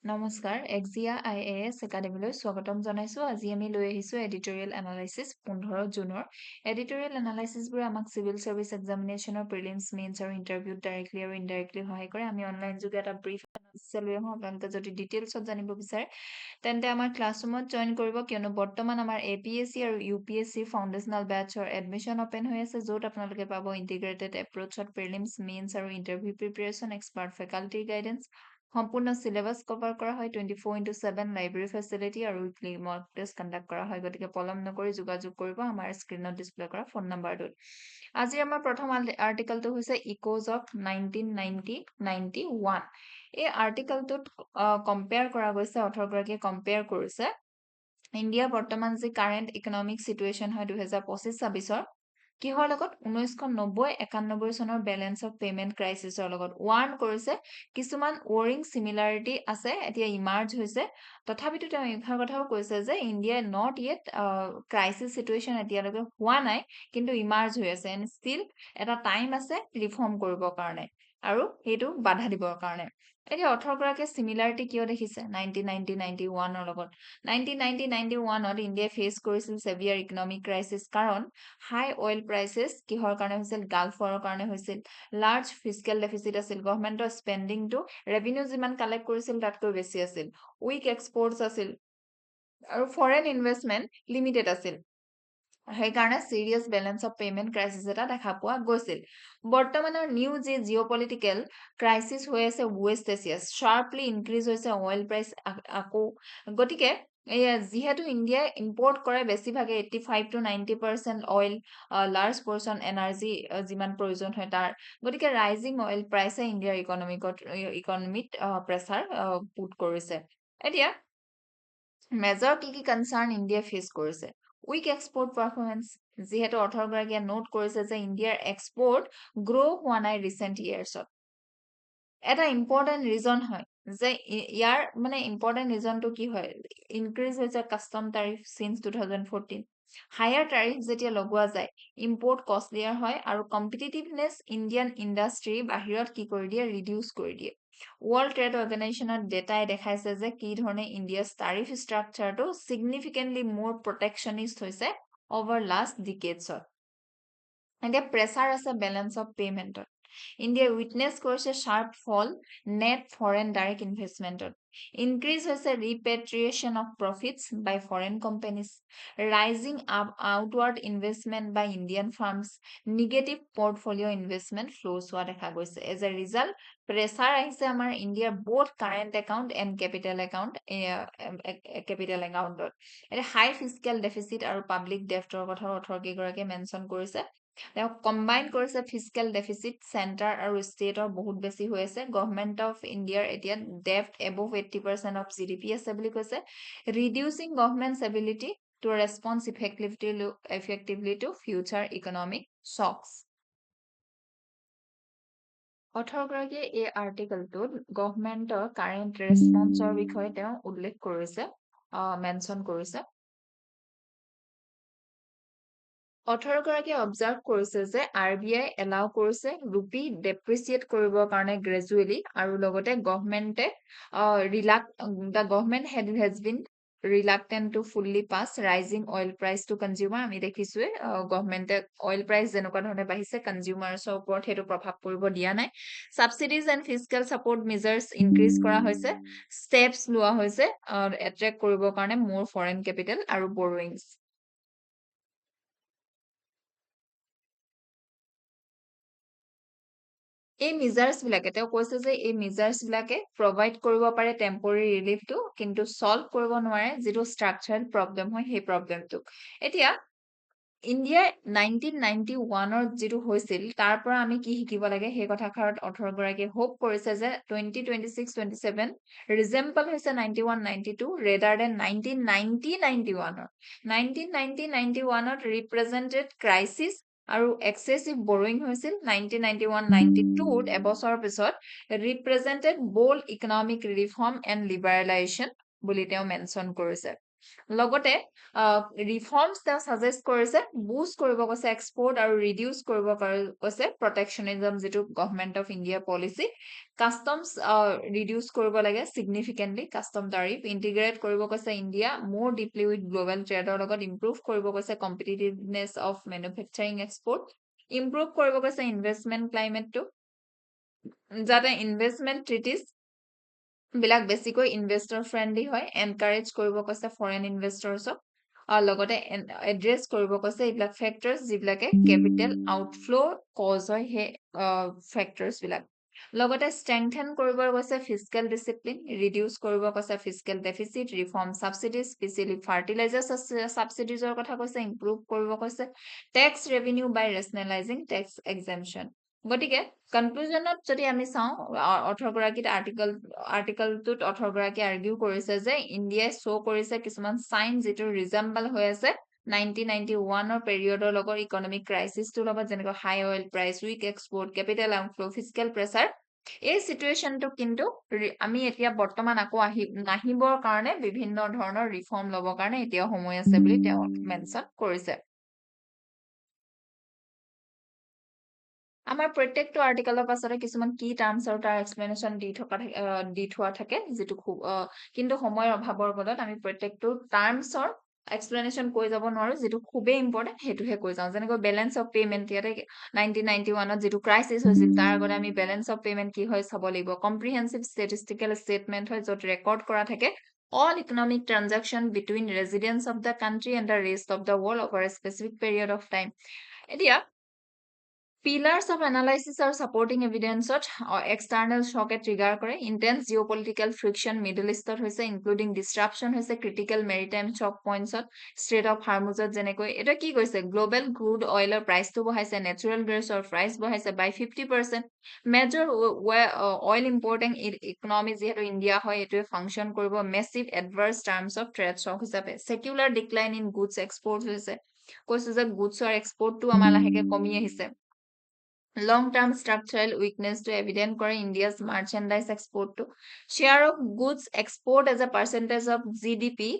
নমস্কাৰ AXIA IAS একাডেমীলৈ স্বাগতম জনাইছো আজি আমি লৈ আহিছো এডিটোৰিয়েল এনালাইসিস 15 জুনৰ এডিটোৰিয়েল এনালাইসিসবোৰে আমাক সিভিল সাৰ্ভিস এক্সামিনেশনৰ প্ৰিলিমছ মেইনছ আৰু ইন্টাৰভিউত ডাইৰেক্টলি আৰু ইনডাইৰেক্টলি সহায় কৰে আমি অনলাইন যোগে এটা ব্ৰিফ এনালাইসিস লৈ আহোঁ আপোনালোকে যদি ডিটেইলছত জানিব বিচাৰে তেন্তে আমাৰ ক্লাছৰুমত জয়েন কৰিব কিয়নো বৰ্তমান আমাৰ APSC আৰু UPSC ফাউণ্ডেশনাল বেটছৰ এডমিশন ওপেন হৈ আছে য'ত আপোনালোকে পাব ইন্টিগ্ৰেটেড এপ্ৰোচত প্ৰিলিমছ মেইনছ আৰু interview preparation expert faculty guidance সম্পূৰ্ণ সিলেবাস কভাৰ কৰা হয় 24/7 লাইব্ৰেৰী ফেচিলিটি আৰু উইকলি মক টেষ্ট কণ্ডাক্ট কৰা হয় গতিকে পলম নকৰি যোগাযোগ কৰিব আমাৰ স্ক্ৰিনত ডিসপ্লে কৰা ফোন নম্বৰটোত আজি আমাৰ প্ৰথম আৰ্টিকেলটো হৈছে ইকোজ অফ 1991 এই আৰ্টিকেলটোত কম্পেয়াৰ কৰা গৈছে অথৰগৰাকীয়ে কম্পেয়াৰ কৰিছে ইণ্ডিয়া বৰ্তমান যি কাৰেণ্ট ইকনমিক সিচুৱেশন হয় 2025-26 কিহৰ লগত 1990-91 চনৰ বেলেন্স অফ পেমেন্ট ক্ৰাইসিছৰ লগত ওয়াৰ্ন কৰিছে কিছুমান ওয়াৰিং সিমিলাৰিটি আছে এতিয়া ইমাৰ্জ হৈছে তথাপিতো তেওঁ ইভাৰ কথাও কৈছে যে ইণ্ডিয়া নট ইয়েট ক্ৰাইসিছ সিচুৱেশন এতিয়ালৈকে হোৱা নাই কিন্তু ইমাৰ্জ হৈ আছে এণ্ড ষ্টিল এটা টাইম আছে ৰিফৰ্ম কৰিবৰ কাৰণে আৰু হেতু বাধা দিবৰ কাৰণে এতিয়া অথৰগৰাকীয়ে সিমিলাৰিটি কিয় দেখিছে 1990-91 ৰ লগত 1990-91 ইণ্ডিয়া ফেস কৰিছিল সেভিয়াৰ ইকনমিক ক্ৰাইসিছ কাৰণ হাই অইল প্ৰাইসেছ কিহৰ কাৰণে হৈছিল গালফ ৱাৰৰ কাৰণে হৈছিল লাৰ্জ ফিস্কেল ডেফিসিট আছিল গভৰ্নমেন্টৰ স্পেন্ডিং টু ৰেভিনিউ যিমান কালেক্ট কৰিছিল তাতকৈ বেছি আছিল উইক এক্সপোৰ্টছ আছিল আৰু ফৰেন ইনভেষ্টমেন্ট লিমিটেড আছিল সেইকাৰণে সিৰিয়াস বেলেন্স অফ পেমেন্ট ক্ৰাইসিছ এটা দেখা পোৱা গৈছিল বৰ্তমানৰ নিউ যে জিঅপলিটিকেল ক্ৰাইসিছ হৈ আছে ৱেষ্ট এছিয়া শাৰ্পলি ইনক্ৰিজ হৈছে অইল প্ৰাইস আকৌ গতিকে যিহেতু ইণ্ডিয়া ইম্পৰ্ট কৰে বেছিভাগে 85-90% অইল লাৰ্জ পৰ্চন এনাৰ্জি যিমান প্ৰয়োজন হয় তাৰ গতিকে ৰাইজিং অইল প্ৰাইসে ইণ্ডিয়াৰ ইকনমিত প্ৰেছাৰ পুট কৰিছে এতিয়া মেজৰ কি কনসাৰ্ন ইণ্ডিয়া ফেস কৰিছে উইক এক্সপোৰ্ট পাৰফৰমেন্স যিহেতু অথৰগৰাকীয়ে নোট কৰিছে যে ইণ্ডিয়াৰ এক্সপোৰ্ট গ্ৰো হোৱা নাই ৰিসেন্ট ইয়াৰ্ছত এটা ইম্পৰ্টেন্ট ৰিজন হয় যে ইয়াৰ মানে ইম্পৰ্টেন্ট ৰিজনটো কি হয় ইনক্ৰিজ হৈছে কাস্টম ট্যাৰিফ সিন্স 2014 হায়াৰ ট্যাৰিফ যেতিয়া লগোৱা যায় ইম্পৰ্ট কষ্টলিয়াৰ হয় আৰু কম্পিটিটিভনেস ইণ্ডিয়ান ইন্ডাষ্ট্ৰি বাহিৰত কি কৰি দিয়ে ৰিডিউস কৰি দিয়ে ওয়াৰ্ল্ড ট্ৰেড অৰ্গানাইজেশনৰ ডেটাই দেখাইছে যে কি ধৰণে ইণ্ডিয়াৰ ট্যাৰিফ ষ্ট্ৰাকচাৰটো সিগনিফিকেন্টলি মোৰ প্ৰটেকশনিষ্ট হৈছে ওভাৰ লাষ্ট ডিকেডছত এতিয়া প্ৰেছাৰ আছে বেলেন্স অফ পেমেন্টত ইণ্ডিয়া উইটনেছ কৰিছে sharp fall net foreign direct ইনভেষ্টমেন্টত ইনক্ৰিজ হৈছে repatriation of profits by foreign companies rising outward investment by Indian firms negative portfolio investment flows হোৱা দেখা গৈছে এজ এ ৰিজাল্ট প্ৰেছাৰ আহিছে আমাৰ ইণ্ডিয়াৰ both current account and capital একাউণ্টত এতিয়া হাই ফিস্কেল ডেফিচিট আৰু পাব্লিক ডেফ্টৰ কথা অথৰকেইগৰাকীয়ে মেনশ্যন কৰিছে তেওঁ কম্বাইন কৰিছে ফিস্কেল ডেফিচিট চেণ্টাৰ আৰু ষ্টেটৰ বহুত বেছি হৈ আছে গভৰ্নমেন্ট অফ ইণ্ডিয়াৰ এতিয়া ডেফ্ট এবভ 80% অফ জিডিপি আছে বুলি কৈছে reducing government's ability to response effectively to future economic shocks অথৰগৰাকীয়ে এই আৰ্টিকেলটোত গভৰ্নমেন্টৰ কাৰেণ্ট ৰেছপন্সৰ বিষয়ে তেওঁ উল্লেখ কৰিছে মেনশ্যন কৰিছে অথৰগৰাকীয়ে অবজাৰ্ভ কৰিছে যে আৰবিআই এলাউ কৰিছে ৰুপি ডেপ্ৰিচিয়েট কৰিবৰ কাৰণে গ্ৰেজুৱেলি আৰু লগতে গভৰ্নমেন্টে the government has been reluctant to fully pass rising oil price to consumer আমি দেখিছোৱে গভৰ্নমেন্টে অইল প্ৰাইস যেনেকুৱা ধৰণে বাঢ়িছে কনজিউমাৰ্ছৰ ওপৰত হেতু প্ৰভাৱ পৰিব দিয়া নাই subsidies and fiscal support measures increase কৰা হৈছে ষ্টেপছ লোৱা হৈছে এট্ৰেক্ট কৰিবৰ কাৰণে মোৰ ফৰেন কেপিটেল আৰু বৰোইংছ এই মেজাৰ্স বিলাকে তেওঁ কৈছে যে এই মেজাৰ্স বিলাকে প্ৰভাইড কৰিব পাৰে টেম্পৰাৰী ৰিলিফটো কিন্তু সলভ কৰিব নোৱাৰে যেটো ষ্ট্ৰাকচাৰাল প্ৰবলেম হয় সেই প্ৰবলেমটো এতিয়া ইণ্ডিয়া 1991 যেটো হৈছিল তাৰ পৰা আমি কি শিকিব লাগে সেই কথাষাৰত অথৰগৰাকীয়ে হোপ কৰিছে যে 2026-27 ৰিজেম্বল হৈছে 91-92 ৰেডাৰ দেন 1990-91 ৰিপ্ৰেজেন্টেড ক্ৰাইসিছ আৰু এক্সেসিভ বৰোইং হৈছিল 1991-92 এবছৰৰ পিছত ৰিপ্ৰেজেন্টেড বোল্ড ইকনমিক ৰিফৰ্ম এণ্ড লিবাৰেলাইজেশ্যন বুলি তেওঁ মেনশ্যন কৰিছে লগতে ৰিফৰ্মছ তেওঁ সাজেষ্ট কৰিছে বুষ্ট কৰিব কৈছে এক্সপোৰ্ট আৰু ৰিডিউচ কৰিব কৈছে প্ৰটেকশ্যনিজম যিটো government of India policy customs reduce কৰিব লাগে চিগনিফিকেণ্টলি কাষ্টম টাৰিফ ইণ্টিগ্ৰেট কৰিব কৈছে ইণ্ডিয়া মোৰ ডিপলি উইথ গ্ল'বেল ট্ৰেডৰ লগত ইম্প্ৰুভ কৰিব কৈছে competitiveness of manufacturing export improve কৰিব কৈছে ইনভেষ্টমেণ্ট ক্লাইমেটটো যাতে ইনভেষ্টমেণ্ট ট্ৰিটিছ বিলাক বেছিকৈ ইনভেষ্টৰ ফ্ৰেণ্ডলি হয় এনকাৰেজ কৰিব কৈছে ফৰেন ইনভেষ্টৰ্ছক লগতে এড্ৰেছ কৰিব কৈছে এইবিলাক ফেক্টৰ্ছ যিবিলাকে কেপিটেল আউটফ্ল' কজ হয় সেই ফেক্টৰ্ছ বিলাক লগতে ষ্ট্ৰেংথেন কৰিব কৈছে ফিস্কেল ডিচিপ্লিন ৰিডিউচ কৰিব কৈছে fiscal deficit reform subsidies specially fertiliser ছাবচিডিজৰ কথা কৈছে ইম্প্ৰুভ কৰিব কৈছে tax revenue by rationalising tax exemption গতিকে কনক্লুজনত যদি আমি চাওঁ অথৰগৰাকীত আৰ্টিকলটোত অথৰগৰাকীয়ে আৰ্গিউ কৰিছে যে ইণ্ডিয়াই শ্ব' কৰিছে কিছুমান চাইন যিটো ৰিজেম্বল হৈ আছে 1991 পিৰিয়ডৰ লগত ইকনমিক ক্ৰাইচিছটোৰ লগত যেনেকৈ high oil price weak export capital outflow' fiscal pressure এই চিটুৱেশ্যনটো কিন্তু আমি এতিয়া বৰ্তমান আকৌ নাহিবৰ কাৰণে বিভিন্ন ধৰণৰ ৰিফৰ্ম ল'বৰ কাৰণে এতিয়াও সময় আছে বুলি তেওঁ মেনশ্যন কৰিছে আমাৰ প্ৰত্যেকটো আৰ্টিকেলৰ পাছতে কিছুমান কি টাৰ্মছ আৰু তাৰ এক্সপ্লেনেশ্যন দি থোৱা থাকে যিটো খুব কিন্তু সময়ৰ অভাৱৰ বলত আমি প্ৰত্যেকটো টাৰ্মছৰ এক্সপ্লেনেশ্যন কৈ যাব নোৱাৰো যিটো খুবেই ইম্পৰ্টেণ্ট সেইটোহে কৈ যাওঁ যেনেকৈ বেলেঞ্চ অফ পে'মেণ্ট ইয়াতে 1991ত যিটো ক্ৰাইচিছ হৈছিল তাৰ আগতে আমি বেলেঞ্চ অফ পে'মেণ্ট কি হয় চাব লাগিব কম্প্ৰিহেনচিভ ষ্টেটিষ্টিকেল ষ্টেটমেণ্ট হয় য'ত ৰেকৰ্ড কৰা থাকে all economic transaction between residents of the country and the rest of the world over a specific period of time এতিয়া Pillars of analysis are supporting evidence external shock trigger kore intense geopolitical friction Middle East including disruption critical maritime shock points Strait of Hormuz jenekoi eta ki koise global crude oil price to bahaise natural gas or price bahaise by 50% major oil importing economy jehetu India hoy etu function koribo massive adverse terms of trade shock hisabe secular decline in goods exports hoise koise je goods or export to amar laheke komi ahise long-term structural weakness to evident kore India's merchandise export to share of goods export as a percentage of GDP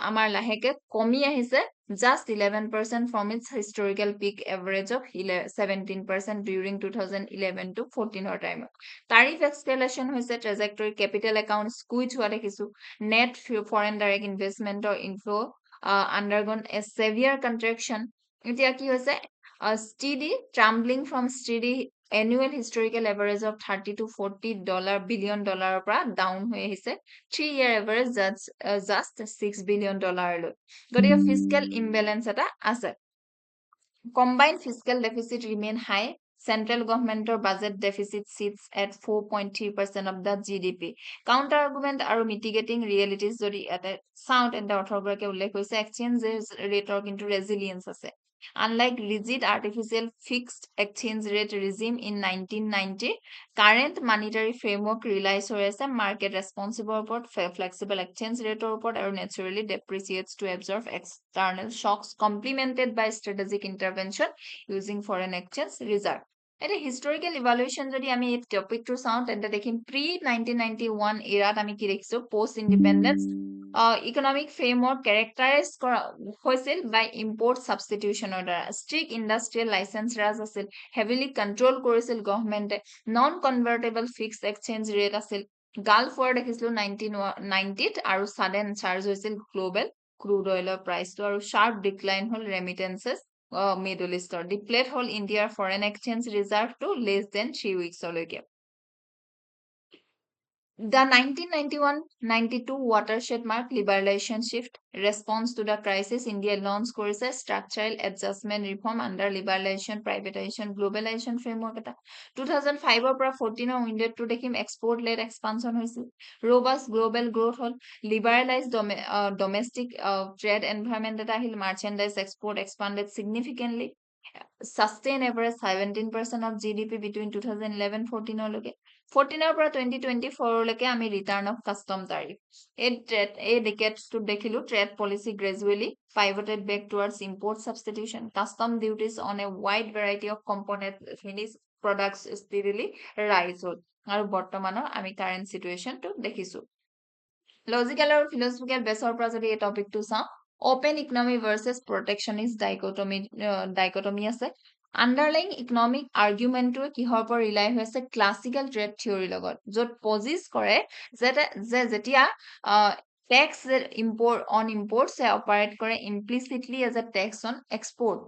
amar laheke komi ahise just 11% from its historical peak average of 17% during 2011 to 14 or time tariff escalation hoise trajectory capital account squeeze hua dekhisu net foreign direct investment or inflow undergone a severe contraction etia ki hoise steady trembling from steady annual historical average of 30 to 40 billion পৰা down হৈ আহিছে 3-year average just $6 billion লৈ গতিকে fiscal imbalance এটা আছে combined fiscal deficit remain high central government or budget deficit sits at 4.3% of the GDP counter argument আৰু mitigating realities যদি এটা sound and অৰ্থগৰাকীয়ে উল্লেখ কৰিছে exchange rate কিন্তু resilience আছে Unlike rigid artificial fixed exchange rate regime in 1990, current monetary framework relies on market responsible flexible exchange rate and naturally depreciates to absorb external shocks complemented by strategic intervention using foreign exchange reserve. At a historical evaluation, যদি আমি এই টপিকটো চাওঁ তেন্তে দেখিম pre 1991 এৰাত আমি কি দেখিছো post independence economic framework characterized হৈছিল by import substitution order strict industrial license raj আছিল heavily control কৰিছিল government non convertible fixed exchange rate আছিল gulf war দেখিছিলো 1990 আৰু sudden surge হৈছিল global crude oil price to আৰু sharp decline hall remittances Middle East depleted whole India foreign exchange reserve to less than 3 weeksলৈকে The 1991-92 watershed mark liberalization shift response to the crisis India launched course structural adjustment reform under liberalization privatization globalization framework 2005 পৰা 14 window to dekhim export led expansion hoisil robust global growth hol liberalized domestic trade environment eta ahil merchandise export expanded significantly sustain average 17% of GDP between 2011-14 লৈকে 14 পৰা 2024 লৈকে আমি return of custom tariff এই decades দেখিলো trade policy gradually pivoted back towards import substitution custom duties on a wide variety of component finished products steadily rise হল আৰু বৰ্তমানৰ আমি current situation টো দেখিছো লজিকেল আৰু ফিলচফিকেল বেছৰ পৰা যদি এই টপিকটো চাওঁ, অপেন ইকনমি ভাৰ্চেছ প্ৰটেকশ্যনিষ্ট ডাইকটমি আছে। আণ্ডাৰলাইং ইকনমিক আৰ্গুমেণ্টটোৱে কিহৰ পৰা ৰিলাই হৈ আছে, ক্লাছিকেল ট্ৰেড থিয়ৰীৰ লগত, য'ত পজিচ কৰে যে যেতিয়া টেক্স অন ইম্পৰ্টছে অপাৰেট কৰে implicitly as a tax on export.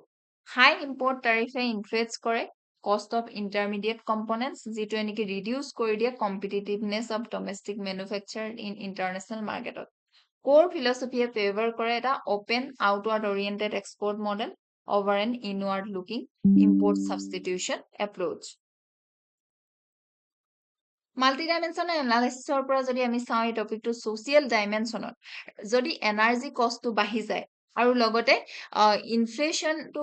High import টাৰিফে ইনফ্লুৱেঞ্চ কৰে কষ্ট অফ ইণ্টাৰমিডিয়েট কম্পনেণ্টছ, যিটোৱে নেকি ৰিডিউচ কৰি দিয়ে competitiveness of domestic manufacture in international মাৰ্কেটত। কোৰ ফিলচফিয়ে ফেভাৰ কৰে এটা open outward oriented export model over an inward looking import substitution approach. মাল্টিডাইমেনশ্যনেল এনালাইচিছৰ পৰা যদি আমি চাওঁ এই টপিকটো ছ'চিয়েল ডাইমেনশ্যনত, যদি এনাৰ্জি কষ্টটো বাঢ়ি যায় আৰু লগতে ইনফ্লেশ্যনটো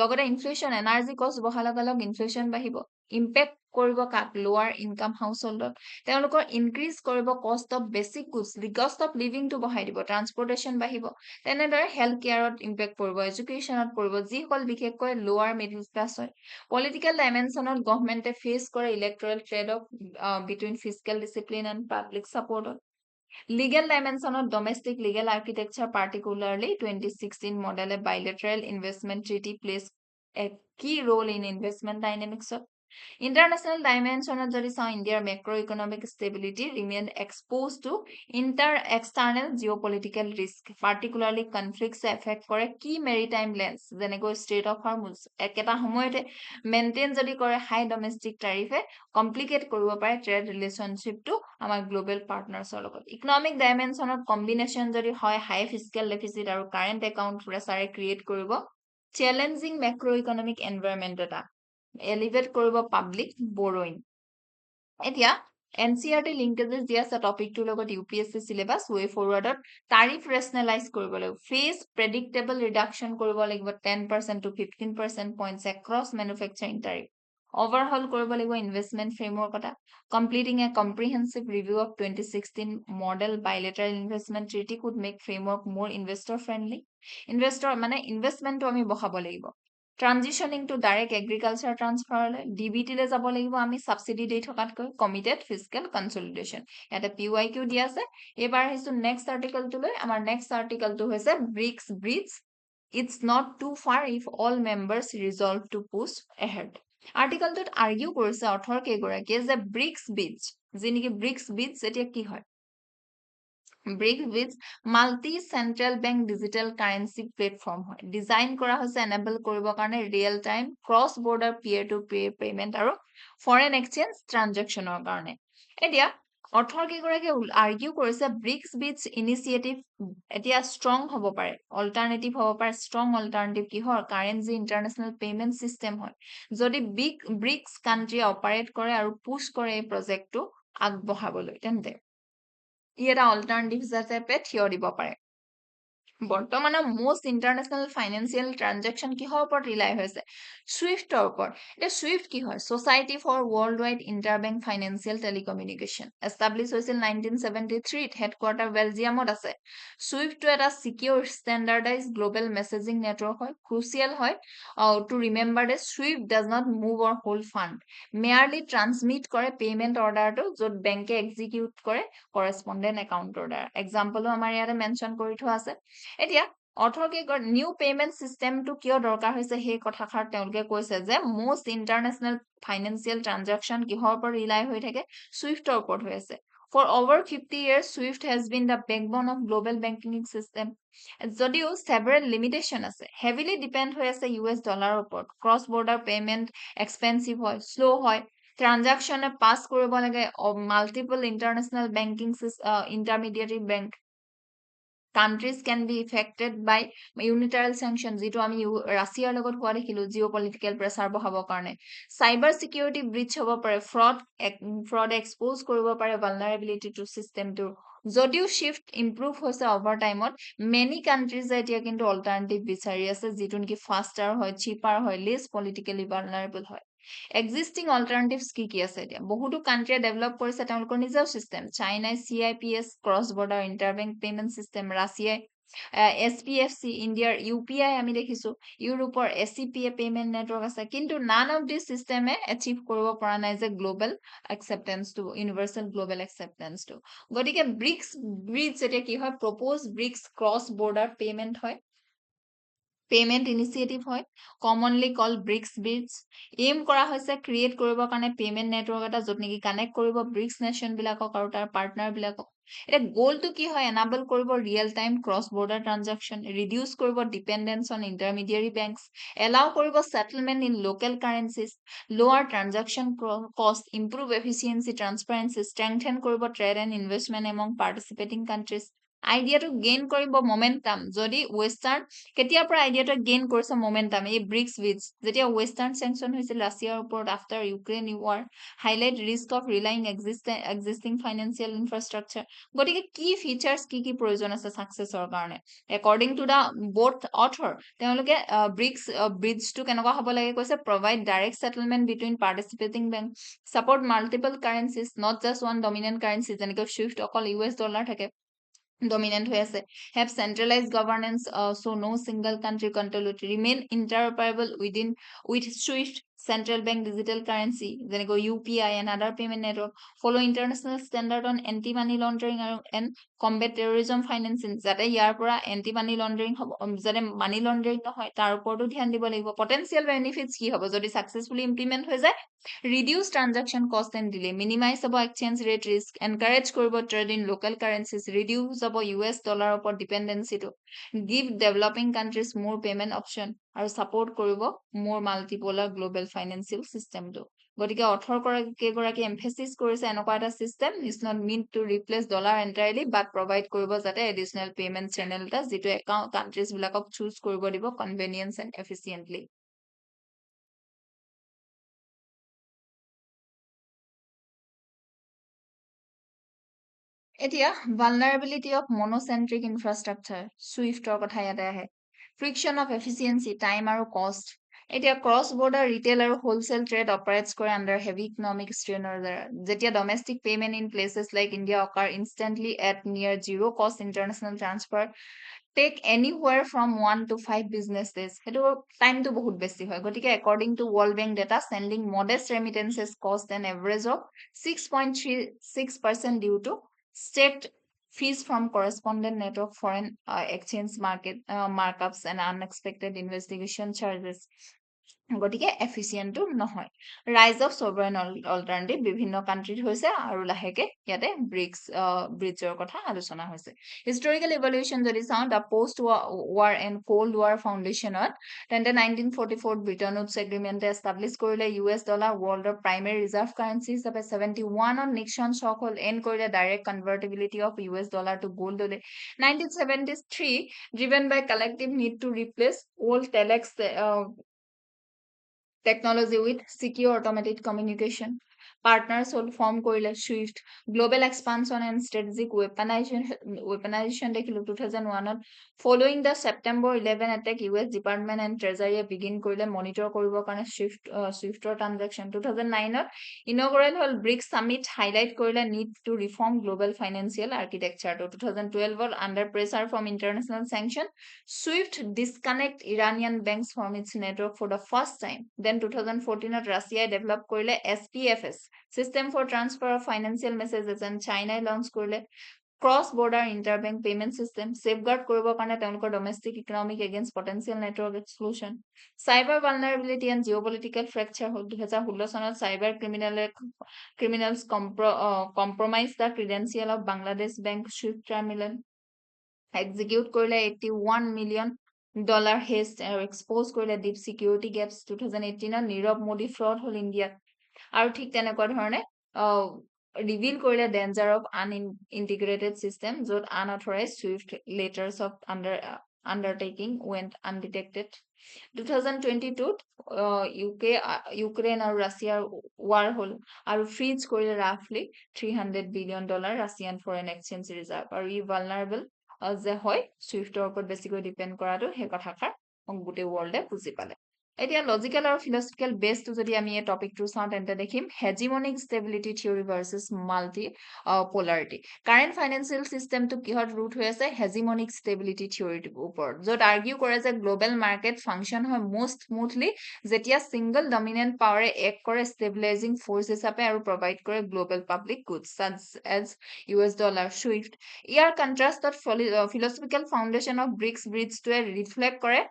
লগতে ইনফ্লেশ্যন এনাৰ্জি কষ্ট বঢ়াৰ লগে লগে ইনফ্লেশ্যন বাঢ়িব, ইম্পেক্ট কৰিব কাক, লোৱাৰ ইনকাম হাউচহোল্ডত, তেওঁলোকৰ ইনক্ৰিজ কৰিব cost of basic goods, cost of লিভিংটো বঢ়াই দিব, ট্ৰান্সপৰ্টেশ্যন বাঢ়িব, তেনেদৰে হেল্থ কেয়াৰত ইম্পেক্ট পৰিব, এডুকেশ্যনত পৰিব, যিসকল বিশেষকৈ লোৱাৰ মিডল ক্লাছ হয়। পলিটিকেল ডাইমেনশ্যনত গভমেণ্টে ফেচ কৰে electoral trade off between physical discipline and public ছাপৰ্টত। Legal dimension of domestic legal architecture, particularly 2016 model, a bilateral investment treaty plays a key role in investment dynamics. International dimension of India's macroeconomic stability remained exposed to external geopolitical risk, particularly conflicts affect for a key maritime lanes, যেনেকৈ Strait of Hormuz. একেটা সময়তে maintain যদি কৰে high domestic tariff complicate কৰিব পাৰে trade relationship to আমাৰ global partners লগত. Economic dimension of combination যদি হয় high fiscal deficit আৰু current account pressure create কৰিব challenging macroeconomic environment এটা elevate কৰিব পাব্লিক বৰোইং। এতিয়া NCERT লিংকেজেছ দিয়া আছে টপিকটোৰ লগত UPSC syllabus way ফৰৱাৰ্ডত tariff rationalise কৰিব লাগিব, ফেজ প্ৰেডিক্টেবল ৰিডাকশ্যন কৰিব লাগিব 10% to 15% points across manufacturing tariff, overhaul কৰিব লাগিব ইনভেষ্টমেণ্ট ফ্ৰেমৱৰ্ক এটা, completing a comprehensive review of 2016 model bilateral investment treaty could make framework more investor friendly. ইনভেষ্টমেণ্টটো আমি বঢ়াব লাগিব। ট্ৰানজিশ্যনিং টু ডাইৰেক্ট এগ্ৰিকালচাৰ ট্ৰান্সফাৰলৈ DBTলৈ যাব লাগিব আমি ছাবচিডি দি থকাতকৈ, কমিটেড ফিজিকেল কনচলিডেশ্যন। ইয়াতে PYQ দিয়া আছে। এইবাৰ আহিছোঁ নেক্সট আৰ্টিকলটোলৈ। আমাৰ নেক্সট আৰ্টিকলটো হৈছে BRICS bridge, it's not too far if all members resolve to push ahead. আৰ্টিকলটোত আৰ্গিউ কৰিছে অথৰ কেইগৰাকীয়ে যে ব্ৰিক্স ব্ৰিজ, যি নেকি ব্ৰিক্স ব্ৰিজ এতিয়া কি হয়, BRICS bridge multi central bank digital currency platform হয়, ডিজাইন কৰা হৈছে এনেবল কৰিবৰ কাৰণে real time cross border peer to peer payment আৰু ফৰেন এক্সচেঞ্জ ট্ৰানজেকশ্যনৰ কাৰণে। এতিয়া অথৰ কেইগৰাকীয়ে আৰ্গিউ কৰিছে ব্ৰিক্স ব্ৰিজ ইনিচিয়েটিভ এতিয়া ষ্ট্ৰং হ'ব পাৰে, অল্টাৰনেটিভ হ'ব পাৰে, ষ্ট্ৰং অল্টাৰনেটিভ কিহৰ, কাৰেণ্ট যি ইণ্টাৰনেশ্যনেল পেমেণ্ট চিষ্টেম হয়, যদি ব্ৰিক্স কাণ্ট্ৰিয়ে অপাৰেট কৰে আৰু পুছ কৰে এই প্ৰজেক্টটো আগবঢ়াবলৈ, তেন্তে ই এটা অল্টাৰনেটিভ হিচাপে থিয় দিব পাৰে। বৰ্তমানৰ মোষ্ট ইণ্টাৰনেশ্যনেল ফাইনেন্সিয়েল ট্ৰানজেকশ্যন কিহৰ ওপৰত ৰিলাই হৈছে, ছুইফ্টৰ ওপৰত। এতিয়া ছুইফ্ট কি হয়, society for world wide interbank financial telecommunication, establish হৈছিল 1973, হেডকোৱাৰ্টাৰ বেলজিয়ামত আছে। ছুইফ্টটো এটা secure standardise global messaging network হয়, ক্ৰুচিয়েল হয় টু ৰিমেম্বাৰ যে SWIFT does not move or hold fund, merely transmit কৰে পে'মেণ্ট অৰ্ডাৰটো য'ত বেংকে এক্সিকিউট কৰে কৰেছপণ্ডেণ্ট একাউণ্টৰ দ্বাৰা। এক্সাম্পলো আমাৰ ইয়াতে মেনশ্যন কৰি থোৱা আছে। এতিয়া অথৰ নিউ পেমেণ্ট চিষ্টেমটো কিয় দৰকাৰ হৈছে সেই কথাষাৰ তেওঁলোকে কৈছে যে most ইণ্টাৰনেশ্যনেল ফাইনেন্সিয়েল ট্ৰানজেকশ্যন কিহৰ ওপৰত ৰিলাই হৈ থাকে, ছুইফ্টৰ ওপৰত হৈ আছে। For over 50 years, SWIFT has been the backbone of global banking system. যদিও several limitation আছে, heavily depend হৈ আছে US ডলাৰৰ ওপৰত, ক্ৰছ বৰ্ডাৰ পেমেণ্ট এক্সপেঞ্চিভ হয়, শ্ল' হয়, ট্ৰানজেকশ্যনে পাছ কৰিব লাগে মাল্টিপল ইণ্টাৰনেশ্যনেল বেংকিং ইণ্টাৰমিডিয়েটৰী bank, countries can be affected by unilateral sanction, যিটো আমি ৰাছিয়াৰ লগত হোৱা দেখিলো জিঅ' পলিটিকেল প্ৰেছাৰ বঢ়াবৰ কাৰণে, চাইবাৰ চিকিউৰিটি ব্ৰিচ হ'ব পাৰে, ফ্ৰড এক্সপ'জ কৰিব পাৰে ভালনাৰেবিলিটি টু চিষ্টেমটোৰ। যদিও শ্বিফ্ট ইম্প্ৰুভ হৈছে অভাৰ টাইমত, মেনি কাণ্ট্ৰিজে এতিয়া কিন্তু অল্টাৰনেটিভ বিচাৰি আছে যিটো নেকি ফাষ্টাৰ হয়, চিপাৰ হয়, লেছ পলিটিকেলি ভালনাৰেবল হয়। এক্সিষ্টিং অল্টাৰনেটিভছ কি আছে, এতিয়া বহুতো কাণ্ট্ৰিয়ে ডেভেলপ কৰিছে তেওঁলোকৰ নিজৰ চিষ্টেম, চাইনাই CIPS cross border interbank payment system, ৰাছিয়াই SPFC ইণ্ডিয়াৰ UPI আমি দেখিছো, ইউৰোপৰ SCPA পেমেণ্ট নেটৱৰ্ক আছে, কিন্তু নান অফ দিছ চিষ্টেমে এচিভ কৰিব পৰা নাই যে গ্ল'বেল একচেপ্টেঞ্চটো, ইউনিভাৰ্চেল গ্ল'বেল একচেপ্টেঞ্চটো। গতিকে ব্ৰিক্স ব্ৰিজ যেতিয়া কি হয়, propose bricks cross border payment হয়, পেমেণ্ট ইনিচিয়েটিভ হয়, কমনলি কল ব্ৰিক্স ব্ৰিজ। এইম কৰা হৈছে ক্ৰিয়েট কৰিবৰ কাৰণে পেমেণ্ট নেটৱৰ্ক এটা, য'ত নেকি কানেক্ট কৰিব ব্ৰিক্স নেশ্যনবিলাকক আৰু তাৰ পাৰ্টনাৰবিলাকক। এতিয়া গ'লটো কি হয়, এনাবল কৰিব real time cross border transaction, reduce কৰিব dependence on intermediary banks, allow কৰিব settlement in local currencies, lower transaction cost, improve efficiency, transparency, strengthen কৰিব trade and investment among participating countries. আইডিয়াটো গেইন কৰিব মমেণ্টাম। যদি western, কেতিয়াৰ পৰা আইডিয়াটো gain কৰিছে মমেণ্টাম, এই ব্ৰিক্স ব্ৰিজ যেতিয়া ৱেষ্টাৰ্ণ চেংচন হৈছিল ৰাছিয়াৰ ওপৰত after Ukraine war, highlight risk of relying existing financial infrastructure. গতিকে কি ফিচাৰ্ছ, কি কি প্ৰয়োজন আছে ছাকচেছৰ কাৰণে, according to the both author, তেওঁলোকে ব্ৰিক্স ব্ৰিজটো কেনেকুৱা হ'ব লাগে কৈছে, provide direct settlement between participating bank, support multiple currencies, not just one dominant currency, যেনেকৈ ছুইফ্ট অকল US ডলাৰ থাকে, dominant হৈ আছে, have centralized governance, so no single country control it, remain interoperable with SWIFT, central bank digital currency, যেনেকৈ UPI and other payment network, follow international standard on anti money laundering and combat terrorism financing, যাতে ইয়াৰ পৰা anti money laundering হ'ব, যাতে মানি laundering নহয় তাৰ ওপৰতো ধ্যান দিব লাগিব। পটেনচিয়েল বেনিফিটছ কি হ'ব যদি ছাকচেছফুলি ইমপ্লিমেণ্ট হৈ যায়, reduce transaction cost and delay, minimise হ'ব এক্সচেঞ্জ ৰেট ৰিস্ক, এনকাৰেজ কৰিব trade in local currencies, reduce হ'ব US ডলাৰৰ ওপৰত ডিপেণ্ডেঞ্চিটো, give developing countries more payment option, আৰু ছাপৰ্ট কৰিব মোৰ মাল্টিপলাৰ গ্ল'বেল ফাইনেন্সিয়েল চিষ্টেমটো। গতিকে অথৰ কেইগৰাকী এমফেচিছ কৰিছে এনেকুৱা এটা system is not mean to replace dollar entirely, but provide কৰিব যাতে এডিচনেল পেমেণ্ট চেনেল এটা, যিটো কাণ্ট্ৰিজবিলাকক চুজ কৰিব দিব কনভেনিয়েঞ্চ এণ্ড এফিচিয়েণ্টলি। এতিয়া vulnerability of monocentric infrastructure, ছুইফ্টৰ কথা ইয়াতে আহে, friction of efficiency, time আৰু cost। এতিয়া ক্ৰছ বৰ্ডাৰ ৰিটেইল আৰু হোলচেল ট্ৰেড অপাৰেটছ কৰে আণ্ডাৰ হেভি ইকনমিক ষ্ট্ৰেইনৰ দ্বাৰা, যেতিয়া domestic payment in places like India occur instantly at near zero' cost international transfer take anywhere from 1 to 5 business days, সেইটো টাইমটো বহুত বেছি হয়। গতিকে according to World Bank data, sending modest remittances cost an average of 6.36% due to state fees from correspondent network, foreign exchange markups and unexpected investigation charges। গতিকে এফিচিয়েণ্টটো নহয়। ৰাইজ of sovereign alternative বিভিন্ন কাণ্ট্ৰিত হৈছে, আৰু লাহেকে ইয়াতে ব্ৰিজৰ কথা আলোচনা হৈছে। হিষ্টৰিকেল ইভলিউশ্যন যদি চাওঁ, the post war and cold war ফাউণ্ডেশ্যনত, তেন্তে 1944 ব্ৰিটন উডছ এগ্ৰিমেণ্টে এষ্টাব্লিছ কৰিলে US ডলাৰ ৱৰ্ল্ডৰ প্ৰাইমেৰী ৰিজাৰ্ভ কাৰেঞ্চি হিচাপে। 71ত নিক্সন শ্বক হ'ল, এণ্ড কৰিলে direct convertibility of US dollar to গোল্ডলৈ। 1973 driven by collective need to replace old telex technology with secure automated communication, partners হ'ল form কৰিলে SWIFT. Global expansion and strategic weaponisation দেখিলোঁ 2001ত। Following the September 11 attack, US department and ট্ৰেজাৰীয়ে begin কৰিলে monitor কৰিবৰ কাৰণে ছুইফ্টৰ ট্ৰানজেকশ্যন। 2009ত ইনগৰেল হ'ল ব্ৰিক্স ছামিট, হাইলাইট কৰিলে need to reform global financial আৰ্কিটেকচাৰটো। 2012ত under pressure from international sanction, SWIFT disconnect Iranian banks from its network for the first time. Then 2014ত ৰাছিয়াই ডেভেলপ কৰিলে SPFS, System for Transfer of Financial Messages, and চাইনাই launch কৰিলে cross border interbank payment system, safeguard কৰিবৰ কাৰণে তেওঁলোকৰ domestic economic against potential network exclusion. Cyber vulnerability and geopolitical fracture হ'ল 2016 চনত cyber criminals compromise the credential of Bangladesh bank SWIFT terminal, execute কৰিলে $81 million heist, আৰু expose কৰিলে deep security gaps. 2018ত Nirav Modi fraud হ'ল ইণ্ডিয়াত, আৰু ঠিক তেনেকুৱা ধৰণে ৰিভিল কৰিলে ডেঞ্জাৰ অফ আনইণ্টিগ্ৰেটেড ছিষ্টেম, য'ত unauthorised SWIFT letters of undertaking went undetected. 2022ত ইউক্ৰেইন আৰু ৰাছিয়াৰ ৱাৰ হ'ল, আৰু ফ্ৰিজ কৰিলে ৰাফলি $300 billion Russian foreign exchange reserve, আৰু ই ভালনাৰেবল যে হয় ছুইফ্টৰ ওপৰত বেছিকৈ ডিপেণ্ড কৰাটো, সেই কথাষাৰ গোটেই ৱৰ্ল্ডে বুজি পালে। এতিয়া লজিকেল আৰু ফিলচফিকেল বেছটো যদি আমি এই টপিকটো চাওঁ তেন্তে দেখিম hegemonic stability theory versus multi polarity current financial চিষ্টেমটো কিহত ৰুট হৈ আছে হেজিমনিক ষ্টেবিলিটি থিয়ৰীটোৰ ওপৰত য'ত আৰ্গিউ কৰে যে গ্ল'বেল মাৰ্কেট ফাংচন হয় মষ্ট স্মুথলি যেতিয়া ছিংগল ডমিনেণ্ট পাৱাৰে এক্ট কৰে ষ্টেবিলাইজিং ফ'ৰ্চ হিচাপে আৰু প্ৰভাইড কৰে global public goods such as US dollar SWIFT ইয়াৰ কণ্ট্ৰাষ্টত ফিলচফিকেল ফাউণ্ডেশ্যন অফ ব্ৰিক্সটোৱে ৰিফ্লেক্ট কৰে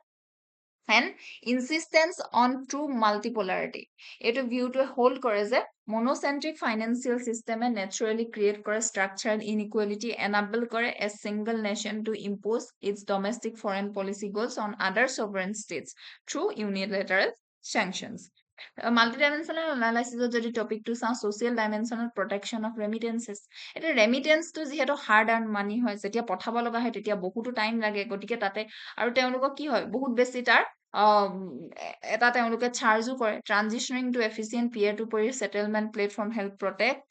and insistence on true multipolarity. এইটো ভিউটোৱে হোল্ড কৰে যে monocentric financial system naturally create কৰে structural inequality enable কৰে a single nation to impose its domestic foreign policy goals on other sovereign states through unilateral sanctions. Multidimensional analysis যদি টপিকটো চাওঁ social dimensional protection of remittances এটা ৰেমিটেন্সটো যিহেতু hard আৰ্ন মানি হয় যেতিয়া পঠাব লগা হয় তেতিয়া বহুতো টাইম লাগে গতিকে তাতে আৰু তেওঁলোকক কি হয় বহুত বেছি তাৰ এটা তেওঁলোকে চাৰ্জো কৰে transitioning to efficient peer to peer settlement platform help protect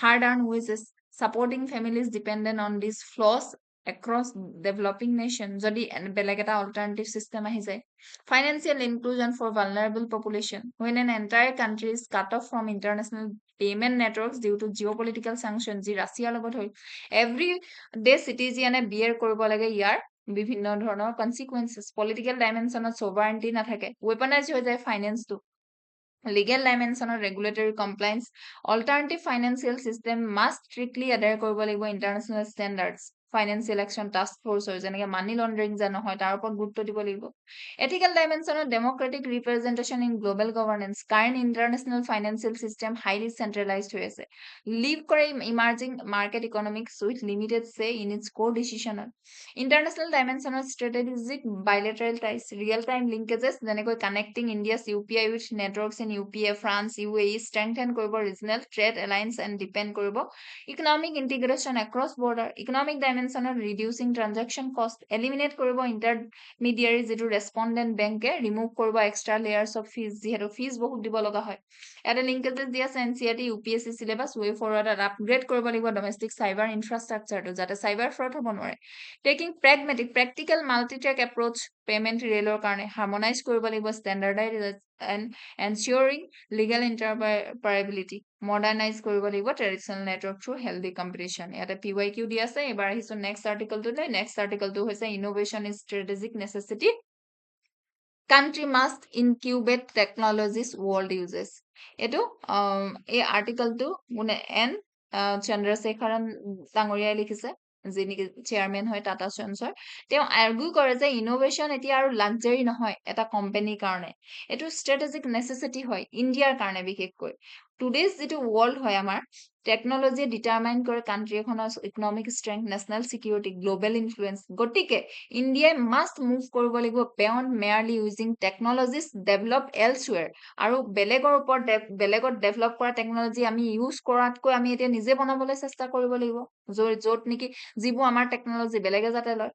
hard earned wages supporting families dependent on this flows across developing nation যদি বেলেগ এটা alternative system আহি যায় financial inclusion for vulnerable population when an entire country is cut off from international payment networks due to geopolitical sanctions যি ৰাছিয়াৰ লগত হ'ল every day citizen bear কৰিব লাগে ইয়াৰ বিভিন্ন ধৰণৰ consequences political dimensionত sovereignty নাথাকে weaponize হৈ যায় ফাইনেন্সটো legal dimension of regulatory compliance alternative financial system must strictly adhere কৰিব লাগিব international standards financial action task force যেনেকে মানি লণ্ডাৰিং যে নহয় তাৰ ওপৰত গুৰুত্ব দিব লাগিব ethical dimension of democratic representation in global governance current international financial system highly centralized হৈ আছে live কৰে emerging market economics with limited say in its core decision international dimension of strategic bilateral ties real time linkages যেনেকৈ connecting India's UPI with networks in UPA France UAE strengthen কৰিব regional trade alliance and depend কৰিব economic integration across border economic dimension of reducing transaction cost eliminate কৰিব intermediary যিটো respondent bank remove কৰিব extra layers of fees যিহেতু fees বহুত দিব লগা হয় এটা linkages দিয়া আছে NCERT UPSC syllabus way forward upgrade কৰিব লাগিব domestic cyber infrastructure টো যাতে cyber fraud হ'ব নোৱাৰে taking pragmatic practical multi-track approach payment railৰ কাৰণে harmonize কৰিব লাগিব standardize and ensuring legal interoperability modernize কৰিব লাগিব traditional network through healthy competition ইয়াতে PYQ দি আছে এবাৰ আহিছো next article টো next article টো হৈছে innovation is strategic necessity country must incubate technologies world uses এইটো এই আৰ্টিকেলটো মানে এন চন্দ্ৰশেখৰন ডাঙৰীয়াই লিখিছে যিনি চেয়াৰম্যান হয় টাটা সন্সৰ তেওঁ আৰ্গু কৰে যে ইনোভেশন এতিয়া আৰু লাক্সাৰি নহয় এটা কোম্পানীৰ কাৰণে এটো স্ট্ৰেটেজিক নেসেসিটি হয় ইন্ডিয়াৰ কাৰণে বিশেষকৈ টুডেজ যেটো ওয়াৰ্ল্ড হয় আমাৰ টেকনলজি ডিটাৰমাইন কৰে কান্ট্ৰি এখনৰ economic strength national security global influence গটিকে ইন্ডিয়া মাষ্ট মুভ কৰিব লাগিব বিয়ন্ড মেয়াৰলি ইউজিং টেকনলজিজ ডেভেলপ এলসৱেৰ আৰু বেলেগৰ ওপৰত বেলেগত ডেভেলপ কৰা টেকনলজি আমি ইউজ কৰাতকৈ আমি এতিয়া নিজে বনাবলৈ চেষ্টা কৰিব লাগিব য'ত নেকি যিবোৰ আমাৰ টেকনলজি বেলেগে যাতে লয়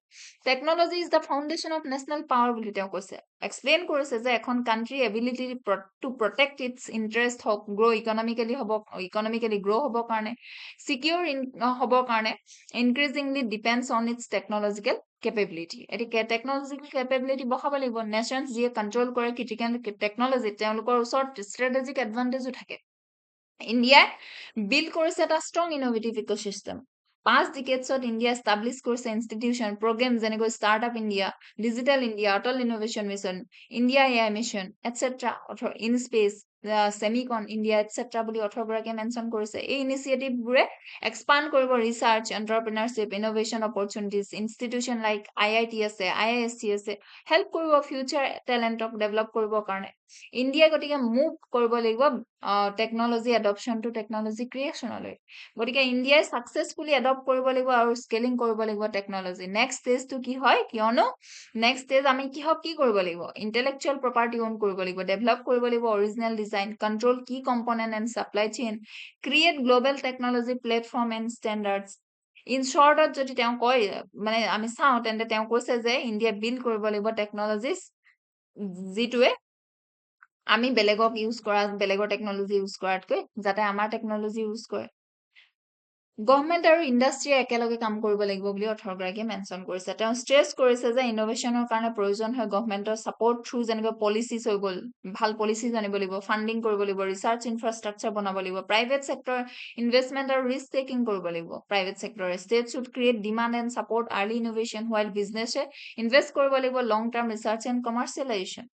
technology is the foundation of national power বুলি তেওঁ কৈছে এক্সপ্লেইন কৰিছে যে এখন country ability to protect its interest হক গ্ৰো ইকনমিক্যালি গ্ৰো হবৰ কাৰণে সিকিউৰ হবৰ কাৰণে increasingly depends on its technological capability এটিকে টেকনলজিক্যাল capability বহাব লাগিব নেশনস যিয়ে কন্ট্ৰোল কৰে ক্ৰিটিক্যাল টেকনলজি তেওঁলোকৰ ওচৰত ষ্ট্ৰেটেজিক এডভান্টেজও থাকে ইণ্ডিয়া বিল্ড কৰিছে এটা ষ্ট্ৰং ইনোভেটিভ ইকোসিস্টেম 5 ডিকেডছত ইণ্ডিয়া এষ্টাব্লিছ কৰিছে ইনষ্টিটিউচন প্ৰগ্ৰাম যেনেকৈ startup India digital India Atal innovation mission India AI mission etcetera in space semicon India etcetera বুলি 18 গৰাকীয়ে মেনশন কৰিছে এই ইনিচিয়েটিভবোৰে এক্সপান্ড কৰিব research entrepreneurship innovation opportunities institution like IIT আছে IISc আছে হেল্প কৰিব ফিউচাৰ টেলেণ্টক ডেভেলপ কৰিবৰ কাৰণে ইণ্ডিয়া গতিকে মুভ কৰিব লাগিব টেকনলজি এডপশন টু টেকনলজি ক্ৰিয়েচনলৈ গতিকে ইণ্ডিয়াই সাকসেসফুলি এডপ্ট কৰিব লাগিব আৰু স্কেলিং কৰিব লাগিব টেকনলজি নেক্সট ষ্টেজটো কি হয় কিয়নো নেক্সট ষ্টেজ আমি কি কৰিব লাগিব ইন্টেলেকচুৱেল প্ৰপাৰ্টি ওন কৰিব লাগিব ডেভেলপ কৰিব লাগিব original design control key component and supply chain create global technology platform and standards in শৰ্টত যদি তেওঁ কয় মানে আমি চাওঁ তেন্তে তেওঁ কৈছে যে ইণ্ডিয়া বিল্ড কৰিব লাগিব টেকনলজিজ যিটোৱে আমি বেলেগক ইউজ কৰা বেলেগৰ টেকনলজি ইউজ কৰাতকৈ যাতে আমাৰ টেকনলজি ইউজ কৰে গভৰ্ণমেণ্ট আৰু ইণ্ডাষ্ট্ৰীয়ে একেলগে কাম কৰিব লাগিব বুলি অথৰগৰাকীয়ে মেনশ্যন কৰিছে তেওঁ ষ্ট্ৰেছ কৰিছে যে ইনোভেশ্যনৰ কাৰণে প্ৰয়োজন হয় গভৰ্ণমেণ্টৰ ছাপৰ্ট থ্ৰু যেনেকৈ পলিচিজ হৈ গ'ল ভাল পলিচিজ আনিব লাগিব ফাণ্ডিং কৰিব লাগিব ৰিচাৰ্চ ইনফ্ৰাষ্ট্ৰাকচাৰ বনাব লাগিব প্ৰাইভেট ছেক্টৰ ইনভেষ্টমেণ্ট আৰু ৰিস্ক টেকিং কৰিব লাগিব প্ৰাইভেট ছেক্টৰে state should create demand and support early innovation while বিজনেছে ইনভেষ্ট কৰিব লাগিব long term research and commercialisation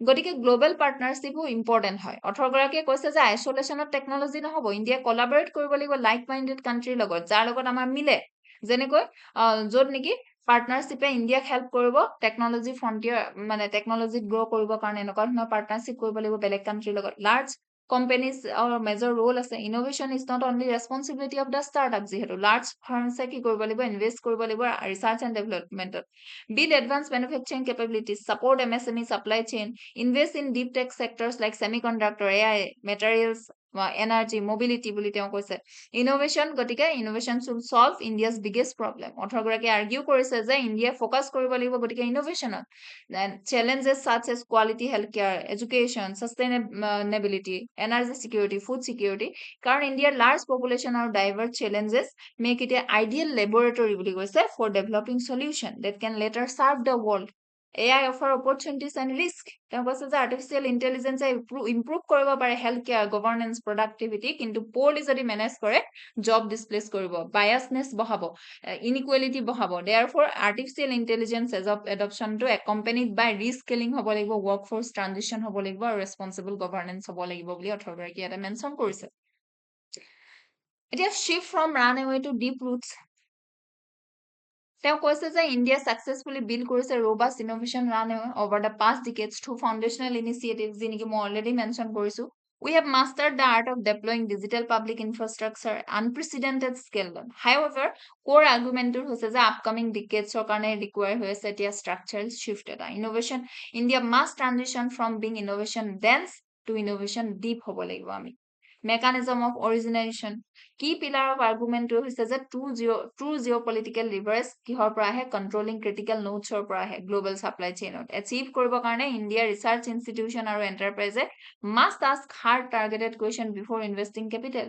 গতিকে গ্লোবেল পাৰ্টনাৰশ্বিপো ইম্পৰ্টেণ্ট হয় অথৰগৰাকীয়ে কৈছে যে আইচলেশ্যনত টেকনলজি নহ'ব ইণ্ডিয়াই কলাবৰেট কৰিব লাগিব লাইক মাইণ্ডেড কাণ্ট্ৰিৰ লগত যাৰ লগত আমাৰ মিলে যেনেকৈ য'ত নেকি পাৰ্টনাৰশ্বিপে ইণ্ডিয়াক হেল্প কৰিব টেকনলজি ফ্ৰণ্টিয়াৰ মানে টেকনলজিত গ্ৰ' কৰিবৰ কাৰণে এনেকুৱা ধৰণৰ পাৰ্টনাৰশ্বিপ কৰিব লাগিব বেলেগ কাণ্ট্ৰিৰ লগত লাৰ্জ কোম্পানীজ মেজৰ ৰোল আছে innovation is not only responsibility of the startup যিহেতু লাৰ্জ ফাৰ্মছে কি কৰিব লাগিব ইনভেষ্ট কৰিব লাগিব ৰিচাৰ্চ এণ্ড ডেভেলপমেণ্টত build advanced manufacturing capabilities, support MSME supply chain, invest in deep tech sectors like semiconductor, AI, materials, energy, mobility বুলি তেওঁ কৈছে ইনোভেশ্যন গতিকে innovation should solve India's biggest problem অথৰগৰাকীয়ে আৰ্গিউ কৰিছে যে ইণ্ডিয়াই ফ'কাছ কৰিব লাগিব গতিকে ইনোভেশ্যনত challenges such as quality healthcare, education, sustainability, energy security, food security কাৰণ ইণ্ডিয়াৰ লাৰ্জ পপুলেশ্যন আৰু diverse challenges make it an ideal laboratory বুলি কৈছে for developing solution that can later serve the world. AI offer opportunities and risk. তেওঁ কৈছে যে artificial ইণ্টেলিজেন্সে improve কৰিব পাৰে হেল্থ কেয়াৰ গভৰ্নেন্স প্ৰডাক্টিভিটি কিন্তু প'ৰলি যদি মেনেজ কৰে জব ডিছপ্লেচ কৰিব বায়াছনেছ বঢ়াব ইনইকুৱেলিটি বঢ়াব দেয়াৰ ফৰ আৰ্টিফিচিয়েল ইণ্টেলিজেন্স এডপশ্যনটো একম্পেনিড বাই ৰিস্কেলিং হ'ব লাগিব ৱৰ্ক ফ'ৰ্চ ট্ৰানজিশ্যন হ'ব লাগিব আৰু ৰেছপনচিবল গভৰ্নেন্স হ'ব লাগিব বুলি অথৰগৰাকীয়ে ইয়াতে মেনশ্যন কৰিছে এতিয়া shift from run away to deep roots তেওঁ কৈছে যে ইণ্ডিয়া ছাকচেছফুলি বিল্ড কৰিছে robust innovation run over the past decades through foundational initiative যি নেকি মই অলৰেডি মেনশ্যন কৰিছো We have mastered the art of deploying digital public infrastructure unprecedented scale. However, core argument হৈছে যে upcoming decades কাৰণে require হৈ আছে এতিয়া structural shift এটা innovation India must transition from being innovation dense to innovation deep হ'ব লাগিব আমি mechanism of origination key pillar of argument হৈছে যে true geopolitical leverage কিহৰ পৰা আহে controlling critical nodes ৰ পৰা আহে global supply chain achieve কৰিবৰ কাৰণে India research institution আৰু enterprise must ask hard targeted question before investing capital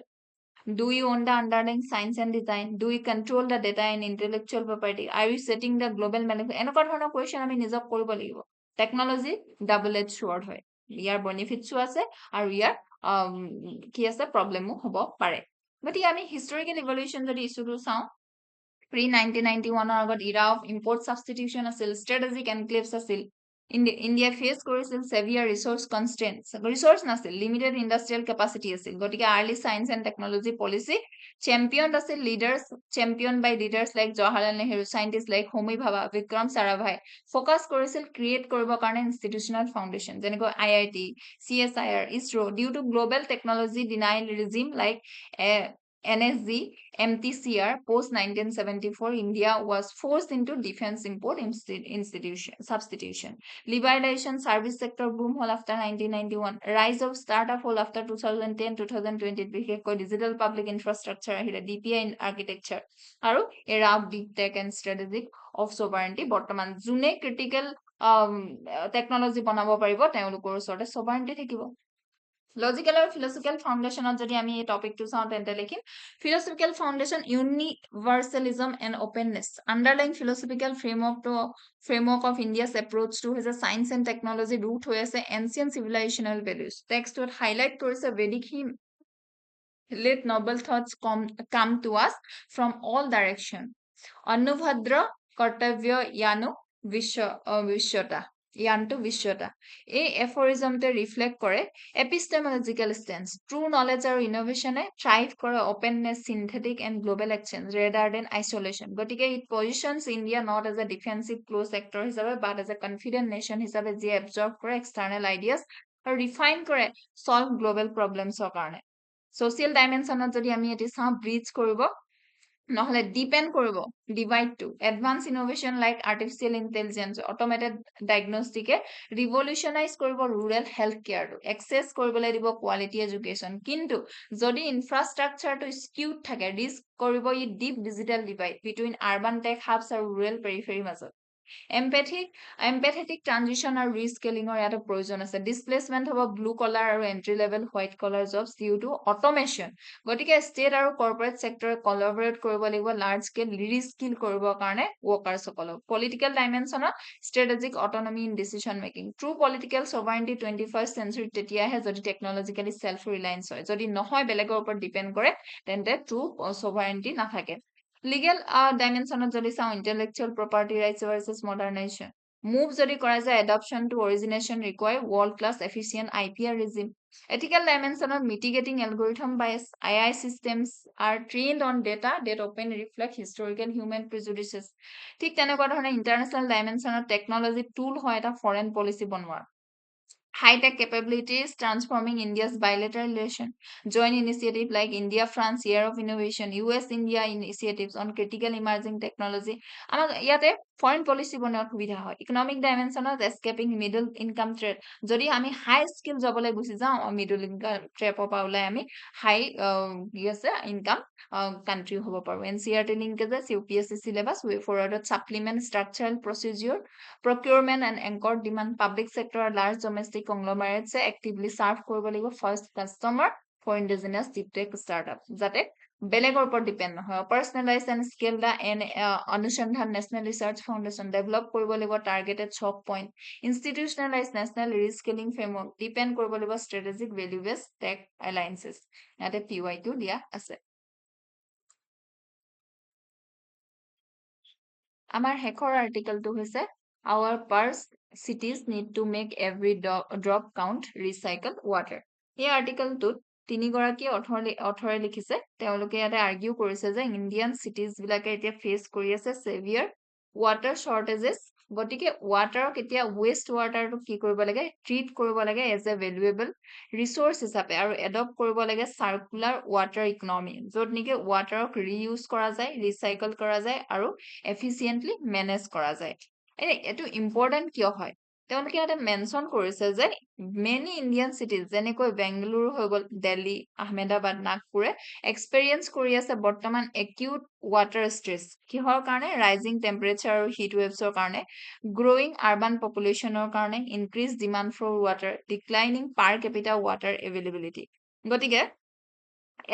do you own the underlying science and design do you control the data and intellectual property are you setting the global manufacturing এনেকুৱা ধৰণৰ question আমি নিজক কৰিব লাগিব technology double as sword হয় ইয়াৰ বেনিফিটছো আছে আৰু ইয়াৰ কি আছে প্ৰবলেমো হ'ব পাৰে গতিকে আমি হিষ্টৰিকেল ইভলিউশ্যন যদি ইছ্যুটো চাওঁ প্ৰি 1991 আগত ইৰা অফ ইম্পৰ্ট ছাবষ্টিটিউশ্যন আছিল ষ্ট্ৰেটেজিক এনক্লেভছ আছিল ইণ্ডিয়া ফেচ কৰিছিল সেভিয়াৰ ৰিসোৰ্স কনষ্ট্ৰেইনটছ ৰিসোৰ্স নাছিল লিমিটেড ইণ্ডাষ্ট্ৰিয়েল কেপাচিটি আছিল গতিকে early science and technology policy champion আছিল লিডাৰ্স চেম্পিয়ন বাই লিডাৰ্স লাইক জৱাহৰলাল নেহৰু সাইন্টিষ্ট লাইক হোমি ভাবা বিক্ৰম সাৰাভাই ফোকাস কৰিছিল ক্ৰিয়েট কৰিব কাৰণে ইনষ্টিটিউচনেল ফাউণ্ডেশ্যন যেনেকৈ IIT CSIR ISRO due to global technology denial regime like NSG MTCR post 1974 India was forced into defense import institution substitution liberalization service sector boom hole after 1991 rise of startup hole after 2010 2020 বিশেষকৈ digital public infrastructure আহিলে DPI architecture আৰু era of deep tech and strategic of sovereignty বৰ্তমান যোনে critical technology বনাব পাৰিব তেওঁলোকৰ ওচৰতে sovereignty থাকিব লজিক্যাল আৰু ফিলসফিক্যাল ফাউণ্ডেশ্যনত যদি আমি এই টপিকটো চাওঁ তেন্তে লিখিম philosophical foundation universalism and openness underlying philosophical framework of India's approach to হৈছে সায়েন্স এণ্ড টেকনলজি ৰুট হৈ আছে এনচিয়েণ্ট চিভিলাইজেশ্যনেল ভেলুজ টেক্সটত হাইলাইট কৰিছে Vedic hymn let noble thoughts come to us from all direction অনুভদ্ৰ কৰ্তব্য য়ানো বিশ্বতা ইয়ানটো বিশ্বতা এই এফৰিজমতে ৰিফ্লেক্ট কৰে এপিষ্টেমোলজিক্যাল ষ্টেন্স ট্ৰু নলেজ আৰু ইনোভেশ্যনে থ্ৰাইভ কৰে openness synthetic and global exchange rather than isolation গতিকে it positions India not as a defensive close sector হিচাপে but as a confident nation হিচাপে যিয়ে এবজৰ্ভ কৰে এক্সটাৰ্নেল আইডিয়াছ আৰু ৰিফাইন কৰে চল্ভ গ্লোবেল প্ৰব্লেমছৰ কাৰণে social dimensionত যদি আমি এটি চাওঁ ব্ৰিজ কৰিব নহলে ডিপেন্ড কৰিব divide to advance innovation like artificial intelligence automated ডায়াগনষ্টিকে ৰিভলিউচনাইজ কৰিব ৰুৰেল হেল্থ কেয়াৰটো এক্সেছ কৰিবলৈ দিব কোৱালিটি এডুকেশ্যন কিন্তু যদি ইনফ্ৰাষ্ট্ৰাকচাৰটো স্কিউড থাকে ৰিস্ক কৰিব ই deep digital divide between urban tech hubs আৰু ৰুৰেল পেৰিফেৰীৰ মাজত এম্পেথেটিক ট্ৰানজিশ্যন আৰু ৰিস্কেলিঙৰ ইয়াতে প্ৰয়োজন আছে ডিছপ্লেচমেণ্ট হ'ব ব্লু কলাৰ আৰু entry level white collar jobs due to automation গতিকে ষ্টেট আৰু কৰ্পৰেট ছেক্টৰে কলাবৰেট কৰিব লাগিব লাৰ্জ স্কেল ৰিস্কিল কৰিবৰ কাৰণে ৱৰ্কাৰ্ছসকলক পলিটিকেল ডাইমেনশ্যনত strategic autonomy in decision making true political sovereignty 21st চেঞ্চুৰীত তেতিয়াহে যদি টেকনলজিকেলি চেল্ফ ৰিলায়েন্স হয় যদি নহয় বেলেগৰ ওপৰত ডিপেণ্ড কৰে তেন্তে ট্ৰু ছভাৰেণ্টি নাথাকে লিগেল ডাইমেনশ্যনত যদি চাওঁ intellectual property rights versus modernisation move যদি কৰা যায় adoption to origination require world class efficient IPR regime ethical dimension of mitigating algorithm bias AI systems are trained on data that often reflect historical human prejudices ঠিক তেনেকুৱা ধৰণে international ডাইমেনশ্যনত technology টুল হয় এটা foreign policy বনোৱাৰ high-tech capabilities transforming India's bilateral relation, joint initiative like India-France Year of Innovation, US-India initiatives on critical emerging technology. আমাক ইয়াতে foreign policy বনোৱাৰ সুবিধা হয় ইকনমিক ডাইমেনশ্যনত এস্কেপিং মিডল ইনকাম ট্ৰেপ যদি আমি হাই স্কিল জবলৈ গুচি যাওঁ মিডল ইনকাম ট্ৰেপৰ পৰা ওলাই আমি হাই কি আছে ইনকাম কান্ট্ৰি হ'ব পাৰোঁ NCERT linkages UPSC syllabus way ফৰৱাৰ্ডত supplement structural procedure procurement and anchor demand public sector or large domestic conglomerates actively serve কৰিব লাগিব first customer for indigenous deep tech startup যাতে বেলেগৰ ওপৰত ডিপেন্ড নহয় personalize and scale the অনুসন্ধান national research foundation develop কৰিব লাগিব targeted shock point institutionalize national reskilling framework depend কৰিব লাগিব strategic value based tech alliances ইয়াতে PY2 দিয়া আছে আমাৰ শেষৰ আৰ্টিকেলটো হৈছে our purse cities need to make every drop count recycle water এই আৰ্টিকেলটোত তিনিগৰাকী অথৰে লিখিছে তেওঁলোকে ইয়াতে আৰ্গিউ কৰিছে যে ইণ্ডিয়ান চিটিজ বিলাকে এতিয়া ফেচ কৰি আছে সেভিয়াৰ ৱাটাৰ শৰ্টেজেছ গতিকে ৱাটাৰক এতিয়া ৱেষ্ট ৱাটাৰটো কি কৰিব লাগে ট্ৰিট কৰিব লাগে এজ এ ভেলুৱেবল ৰিসোৰ্স হিচাপে আৰু এডপ্ট কৰিব লাগে সাৰ্কুলাৰ ৱাটাৰ ইকনমি য'ত নেকি ৱাটাৰক ৰিইউজ কৰা যায় ৰিসাইকেল কৰা যায় আৰু এফিচিয়েন্টলি মেনেজ কৰা যায় এটো ইম্পৰ্টেন্ট কিয় হয় তেওঁলোকে ইয়াতে মেনশন কৰিছে যে মেনি ইণ্ডিয়ান চিটিজ যেনেকৈ বেংগালুৰু হৈ গ'ল দিল্লী আহমেদাবাদ নাগপুৰে এক্সপেৰিয়েন্স কৰি আছে বৰ্তমান একিউট ৱাটাৰ ষ্ট্ৰেছ কিহৰ কাৰণে ৰাইজিং টেম্পাৰেচাৰ আৰু হিট ৱেভছৰ কাৰণে গ্ৰোইং আৰবান পপুলেশ্যনৰ কাৰণে increase demand for water declining per capita water availability গতিকে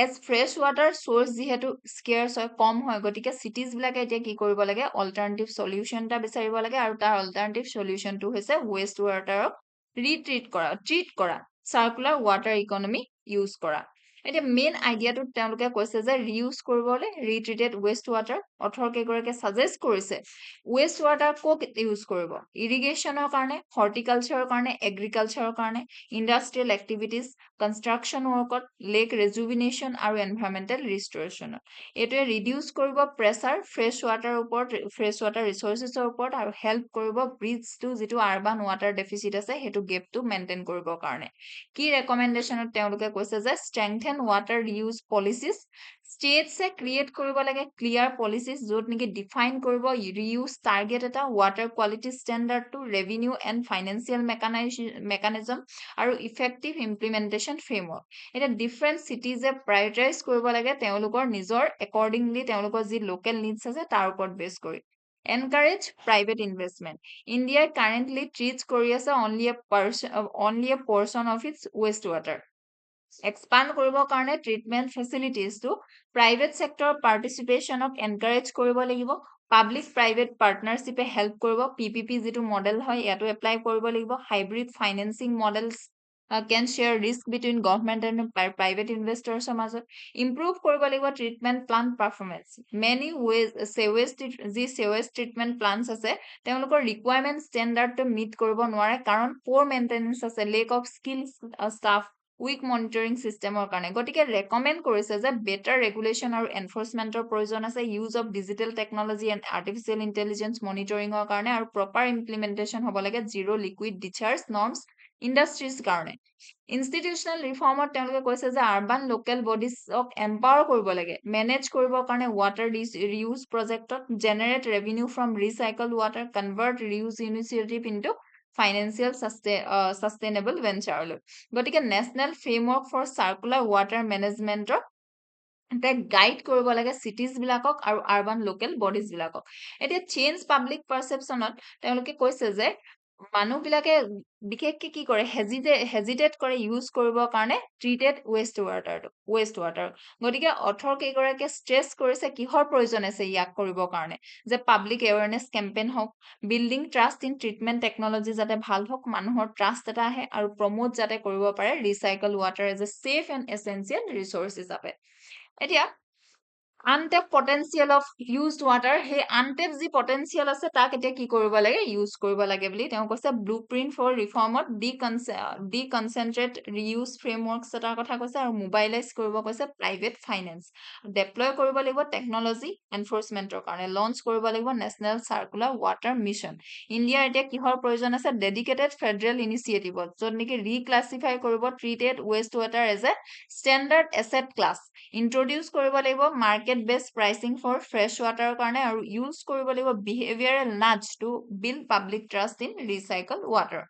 এজ ফ্ৰেছ ৱাটাৰ সোৰ্স যিহেতু স্কেয়াৰ্স হয় কম হয় গতিকে চিটিজ বিলাকে এতিয়া কি কৰিব লাগে অল্টাৰনেটিভ সলিউশন এটা বিচাৰিব লাগে আৰু তাৰ অল্টাৰনেটিভ সলিউশনটো হৈছে ৱেষ্ট ৱাটাৰক ট্ৰিট কৰা সাৰ্কুলাৰ ৱাটাৰ ইকনমি ইউজ কৰা এতিয়া মেইন আইডিয়াটো তেওঁলোকে কৈছে যে ৰিইউজ কৰিবলৈ ৰিট্ৰিটেড ৱেষ্ট ৱাটাৰ অথৰ কেইগৰাকীয়ে সাজেষ্ট কৰিছে ৱেষ্ট ৱাটাৰ কোক ইউজ কৰিব ইৰিগেশ্যনৰ কাৰণে হৰ্টিকালচাৰৰ কাৰণে এগ্ৰিকালচাৰৰ কাৰণে ইণ্ডাষ্ট্ৰিয়েল এক্টিভিটিজ কনষ্ট্ৰাকশ্যন ৱৰ্কত লেক ৰেজুভিনেশ্যন আৰু এনভাইৰনমেণ্টেল ৰিষ্টৰেশ্যনত এইটোৱে ৰিডিউচ কৰিব প্ৰেছাৰ ফ্ৰেছ ৱাটাৰ ৰিচোৰ্চেছৰ ওপৰত আৰু হেল্প কৰিব ব্ৰিজ টু যিটো আৰবান ৱাটাৰ ডেফিচিট আছে সেইটো গেপটো মেইনটেইন কৰিবৰ কাৰণে কি ৰেকমেণ্ডেশ্যনত তেওঁলোকে কৈছে যে strengthen water reuse policies ষ্টেটছে ক্ৰিয়েট কৰিব লাগে ক্লিয়াৰ পলিচিজ য'ত নেকি ডিফাইন কৰিব ৰিইউজ টাৰ্গেট এটা ৱাটাৰ কোৱালিটি ষ্টেণ্ডাৰ্ডটো ৰেভিনিউ এণ্ড ফাইনেন্সিয়েল মেকানিজম আৰু ইফেক্টিভ ইমপ্লিমেণ্টেশ্যন ফ্ৰেমৱৰ্ক এটা ডিফাৰেণ্ট চিটিজে প্ৰায়ৰিটাইজ কৰিব লাগে তেওঁলোকৰ নিজৰ একৰ্ডিংলি তেওঁলোকৰ যি লোকেল নিডছ আছে তাৰ ওপৰত বেছ কৰি encourage private investment India currently treats Korea as only a portion of its wastewater expand কৰিবৰ কাৰণে treatment facilities to private sector participation of encourage কৰিব লাগিব public private partnership এ help কৰিব PPP যিটো মডেল হয় ইয়াতো এপ্লাই কৰিব লাগিব hybrid financing models can share risk between government and private investors মাজত improve কৰিব লাগিব treatment plant performance many ways sewage treatment plants আছে তেওঁলোকৰ requirement standard to meet কৰিব নোৱাৰে কাৰণ poor maintenance আছে lack of skilled staff weak monitoring সিস্টেমৰ কাৰণে গতিকে ৰেকমেণ্ড কৰিছে যে বেটাৰ ৰেগুলেশ্যন আৰু এনফৰ্সমেন্টৰ প্ৰয়োজন আছে use of digital technology and artificial intelligence মনিটৰিঙৰ কাৰণে আৰু প্ৰপাৰ ইমপ্লিমেন্টেশ্যন হ'ব লাগে zero' liquid discharge norms industries কাৰণে ইনষ্টিটিউচনেল ৰিফৰ্মত তেওঁলোকে কৈছে যে আৰবান লোকেল বডিজক এম্পাৱাৰ কৰিব লাগে মেনেজ কৰিবৰ কাৰণে ৱাটাৰ ৰিইউজ প্ৰজেক্টত generate revenue from recycle water convert reuse initiative into financial sustainable venture গতিকে national framework for circular water মেনেজমেন্টৰ গাইড কৰিব লাগে চিটিজ বিলাকক আৰু আৰবান লোকেল বডিজ বিলাকক এতিয়া চেঞ্জ পাব্লিক পাৰচেপশ্যনত তেওঁলোকে কৈছে যে মানুহবিলাকে বিশেষকে কি কৰে হেজিটেট কৰে ইউজ কৰিবৰ কাৰণে ট্ৰিটেড ৱেষ্ট ৱাটাৰ গতিকে অথৰ কেইগৰাকীয়ে ষ্ট্ৰেছ কৰিছে কিহৰ প্ৰয়োজন আছে ইয়াক কৰিবৰ কাৰণে যে পাব্লিক এৱাৰনেছ কেম্পেইন হওক building trust in treatment technology যাতে ভাল হওক মানুহৰ ট্ৰাষ্ট এটা আহে আৰু প্ৰমোট যাতে কৰিব পাৰে recycle water as a safe and essential resource হিচাপে এতিয়া untapped potential of used water সেই আনটেপ যি পটেনচিয়েল আছে তাক এতিয়া কি কৰিব লাগে ইউজ কৰিব লাগে বুলি তেওঁ কৈছে ব্লু প্ৰিণ্ট ফৰ ৰিফৰ্মত ডি কনচেনট্ৰেট ৰিউজ ফ্ৰেমৱৰ্কছ এটাৰ কথা কৈছে আৰু মোবাইলাইজ কৰিব কৈছে প্ৰাইভেট ফাইনেন্স ডেপ্লয় কৰিব লাগিব টেকনলজি এনফৰ্চমেণ্টৰ কাৰণে লঞ্চ কৰিব লাগিব নেশ্যনেল চাৰ্কুলাৰ ৱাটাৰ মিছন ইণ্ডিয়াৰ এতিয়া কিহৰ প্ৰয়োজন আছে ডেডিকেটেড ফেডাৰেল ইনিচিয়েটিভত য'ত নেকি ৰিক্লাছিফাই কৰিব treated waste water as a standard asset class introduce কৰিব লাগিব market based pricing for fresh ৱাটাৰৰ কাৰণে আৰু ইউজ কৰিব লাগিব behavioural nudge to build public trust in recycle water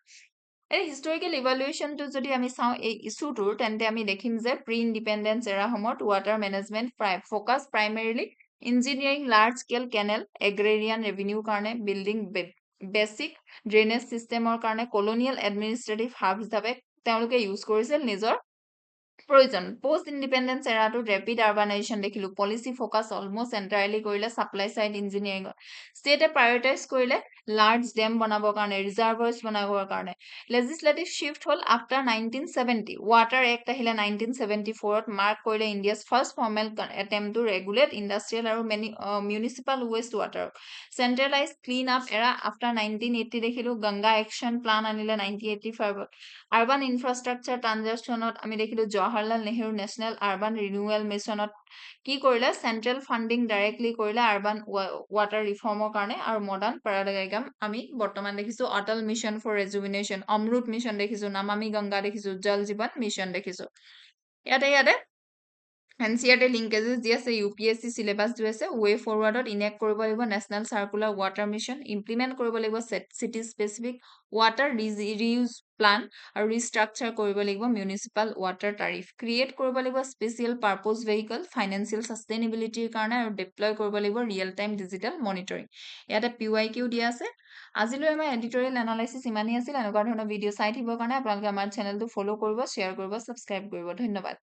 এই হিষ্টৰিকেল ইভালুৱেশ্যনটো যদি আমি চাওঁ এই ইছ্যুটোৰ তেন্তে আমি দেখিম যে প্ৰি ইণ্ডিপেণ্ডেঞ্চ এৰাসমূহত water management focus primarily engineering large scale canal agrarian ৰেভিনিউৰ কাৰণে বিল্ডিং বেছিক ড্ৰেইনেজ ছিষ্টেমৰ কাৰণে কলনিয়েল এডমিনিষ্ট্ৰেটিভ হাব হিচাপে তেওঁলোকে ইউজ কৰিছিল নিজৰ প্ৰয়োজন পোষ্ট ইণ্ডিপেণ্ডেঞ্চ এৰাটো ৰেপিড আৰবানাইজেশ্যন দেখিলো পলিচি ফ'কাছ অলমষ্ট এণ্টায়াৰলি কৰিলে ছাপ্লাই ছাইড ইঞ্জিনিয়াৰিঙত ষ্টেটে প্ৰায়ৰিটাইজ কৰিলে লাৰ্জ ডেম বনাবৰ কাৰণে ৰিজাৰ্ভাৰ্ছ বনাবৰ কাৰণে লেজিছলেটিভ শ্বিফ্ট হ'ল আফটাৰ 1970 ৱাটাৰ এক্ট আহিলে 1974ত মাৰ্ক কৰিলে India's first formal attempt to regulate industrial আৰু municipal waste water centralise clean up era after 1980 দেখিলো গংগা একশ্যন প্লান আনিলে 1985ত আৰবান ইনফ্ৰাষ্ট্ৰাকচাৰ ট্ৰানজেকশ্যনত আমি দেখিলো Jawaharlal Nehru national urban renewal মিছনত কি কৰিলে চেণ্ট্ৰেল ফাণ্ডিং ডাইৰেক্টলি কৰিলে আৰবান ৱাটাৰ ৰিফৰ্মৰ কাৰণে আৰু মডাৰ্ণ পেৰাডাইগ্ৰাম আমি বৰ্তমান দেখিছো Atal mission for rejuvenation Amrut mission দেখিছো নামামি গংগা দেখিছো জল জীৱন মিছন দেখিছো ইয়াতে এনচিআৰটি লিংকেজেছ দি আছে UPSC চিলেবাছ দি আছে ৱে ফৰৱাৰ্ডত ইনেক্ট কৰিব লাগিব national circular water mission implement কৰিব লাগিব city specific water reuse plan আৰু ৰিষ্ট্ৰাকচাৰ কৰিব লাগিব মিউনিচিপাল ৱাটাৰ টাৰিফ ক্ৰিয়েট কৰিব লাগিব স্পেচিয়েল পাৰ্পজ ভেহিকল ফাইনেন্সিয়েল ছাষ্টেইনেবিলিটিৰ কাৰণে আৰু ডিপ্লয় কৰিব লাগিব ৰিয়েল টাইম ডিজিটেল মনিটৰিং ইয়াতে PYQ দিয়া আছে আজিলৈ আমাৰ এডিটৰিয়েল এনালাইচিছ ইমানেই আছিল এনেকুৱা ধৰণৰ ভিডিঅ' চাই থাকিবৰ কাৰণে আপোনালোকে আমাৰ চেনেলটো ফ'ল' কৰিব শ্বেয়াৰ কৰিব ছাবস্ক্ৰাইব কৰিব ধন্যবাদ